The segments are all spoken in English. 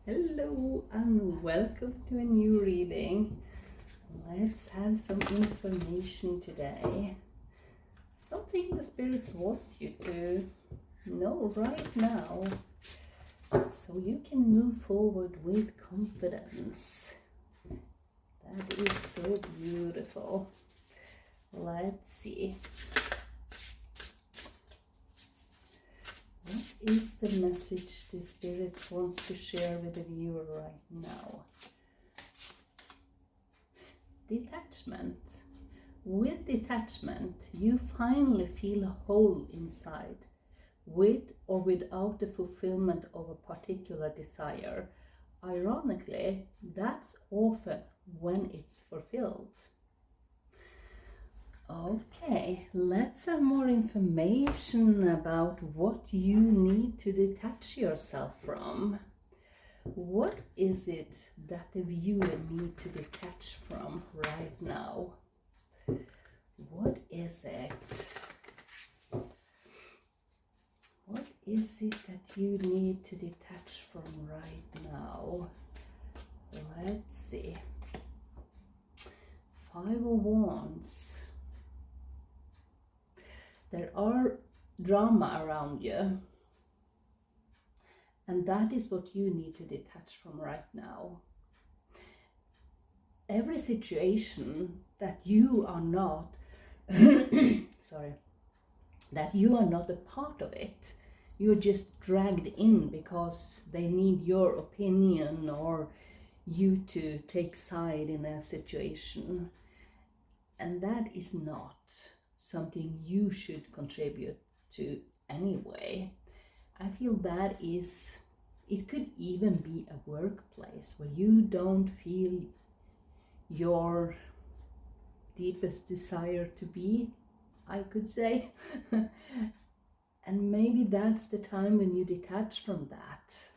Hello and welcome to a new reading. Let's have some information today. Something the spirits wants you to know right now so you can move forward with confidence. That is so beautiful. Let's see. What is the message the spirits wants to share with the viewer right now? Detachment. With detachment, you finally feel whole inside, with or without the fulfillment of a particular desire. Ironically, that's often when it's fulfilled. Okay, let's have more information about what you need to detach yourself from. What is it that the viewer needs to detach from right now? What is it? What is it that you need to detach from right now? Let's see. Five of Wands. There are drama around you, and that is what you need to detach from right now. Every situation that you are not that you are not a part of it, you're just dragged in because they need your opinion or you to take side in a situation, and that is not something you should contribute to anyway. I feel that it could even be a workplace where you don't feel your deepest desire to be, I could say. And maybe that's the time when you detach from that.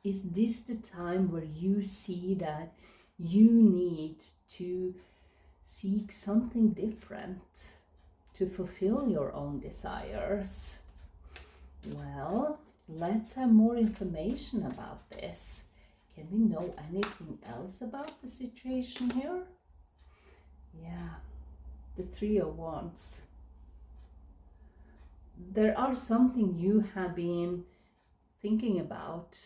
Is this the time where you see that you need to seek something different to fulfill your own desires? Well, let's have more information about this. Can we know anything else about the situation here? Yeah, the Three of Wands. There are something you have been thinking about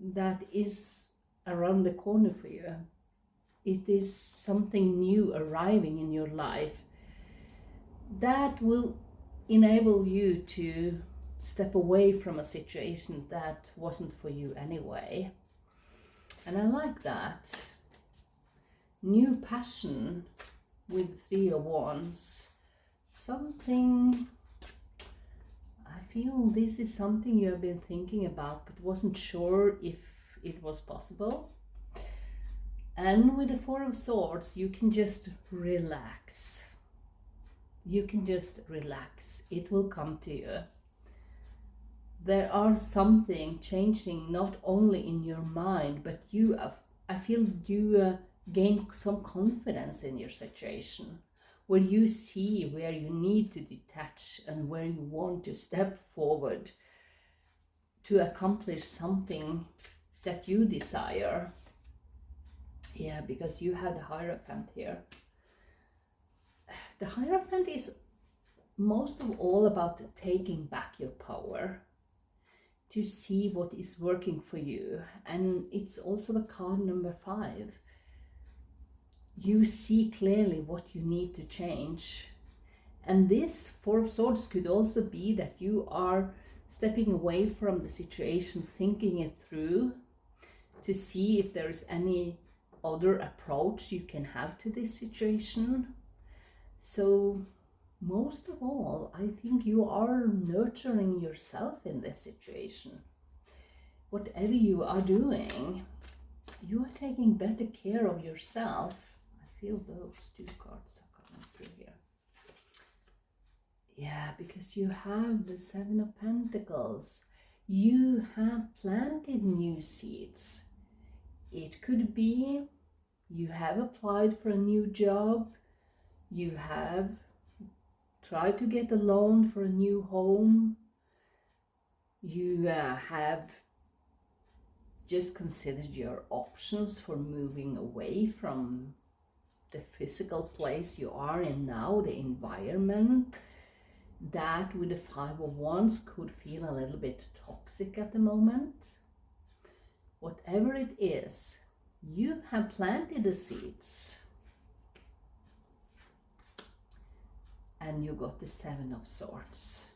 that is around the corner for you. It is something new arriving in your life that will enable you to step away from a situation that wasn't for you anyway. And I like that. New passion with Three of Wands. Something, I feel this is something you have been thinking about but wasn't sure if it was possible. And with the Four of Swords, you can just relax. You can just relax. It will come to you. There are something changing not only in your mind, but I feel you gain some confidence in your situation, where you see where you need to detach and where you want to step forward to accomplish something that you desire. Yeah, because you have the Hierophant here. The Hierophant is most of all about taking back your power, to see what is working for you. And it's also the card number 5. You see clearly what you need to change. And this Four of Swords could also be that you are stepping away from the situation, thinking it through to see if there is any other approach you can have to this situation. So most of all, I think you are nurturing yourself in this situation. Whatever you are doing, you are taking better care of yourself. I feel those two cards are coming through here. Yeah, because you have the Seven of Pentacles. You have planted new seeds. It could be you have applied for a new job. You have tried to get a loan for a new home. You have just considered your options for moving away from the physical place you are in now, the environment that with the 5 of Wands could feel a little bit toxic at the moment. Whatever it is, you have planted the seeds. And you got the 7 of Swords.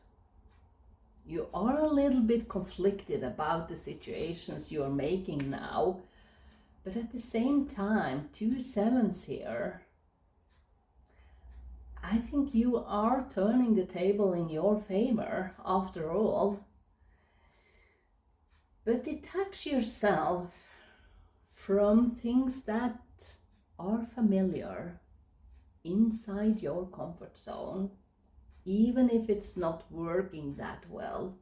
You are a little bit conflicted about the situations you are making now, but at the same time, 2 7s here. I think you are turning the table in your favor after all. But detach yourself from things that are familiar inside your comfort zone, even if it's not working that well.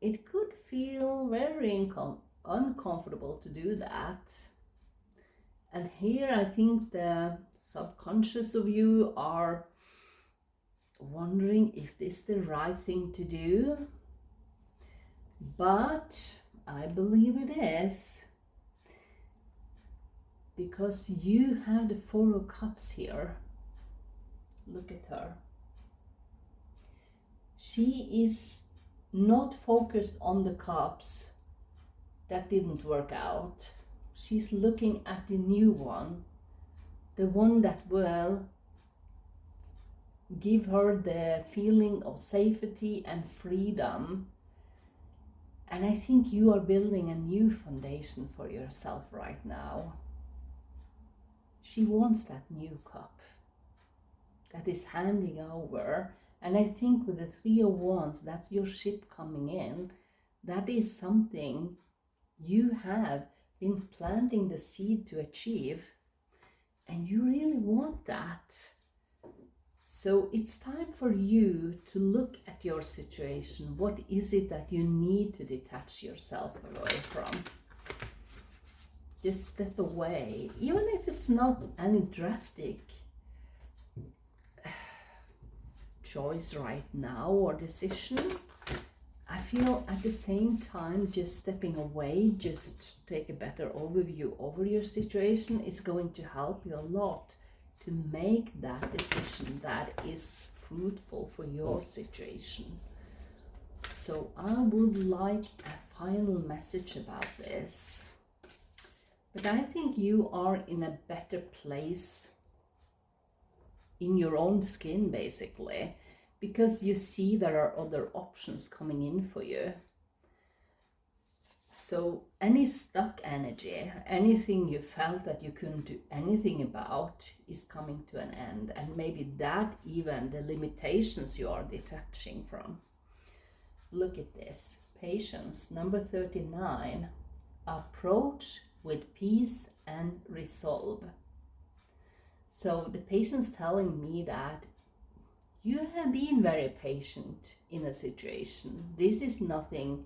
It could feel very uncomfortable to do that. And here I think the subconscious of you are wondering if this is the right thing to do. But I believe it is, because you have the 4 of Cups here. Look at her. She is not focused on the cups that didn't work out. She's looking at the new one, the one that will give her the feeling of safety and freedom. And I think you are building a new foundation for yourself right now. She wants that new cup that is handing over. And I think with the 3 of Wands, that's your ship coming in. That is something you have been planting the seed to achieve. And you really want that. So it's time for you to look at your situation. What is it that you need to detach yourself away from? Just step away, even if it's not any drastic choice right now or decision. I feel at the same time just stepping away, just take a better overview over your situation is going to help you a lot to make that decision that is fruitful for your situation. So I would like a final message about this. But I think you are in a better place in your own skin, basically, because you see there are other options coming in for you. So any stuck energy, anything you felt that you couldn't do anything about is coming to an end. And maybe that even the limitations you are detaching from. Look at this. Patience, number 39. Approach with peace and resolve. So the patience telling me that you have been very patient in a situation. This is nothing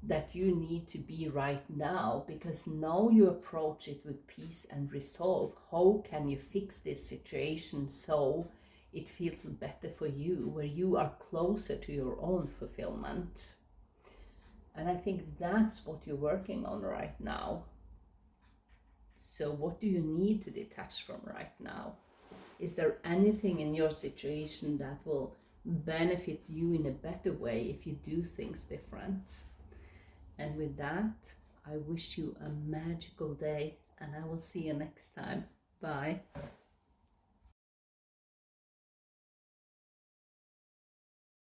that you need to be right now, because now you approach it with peace and resolve. How can you fix this situation so it feels better for you, where you are closer to your own fulfillment? And I think that's what you're working on right now. So what do you need to detach from right now? Is there anything in your situation that will benefit you in a better way if you do things different? And with that, I wish you a magical day, and I will see you next time. Bye.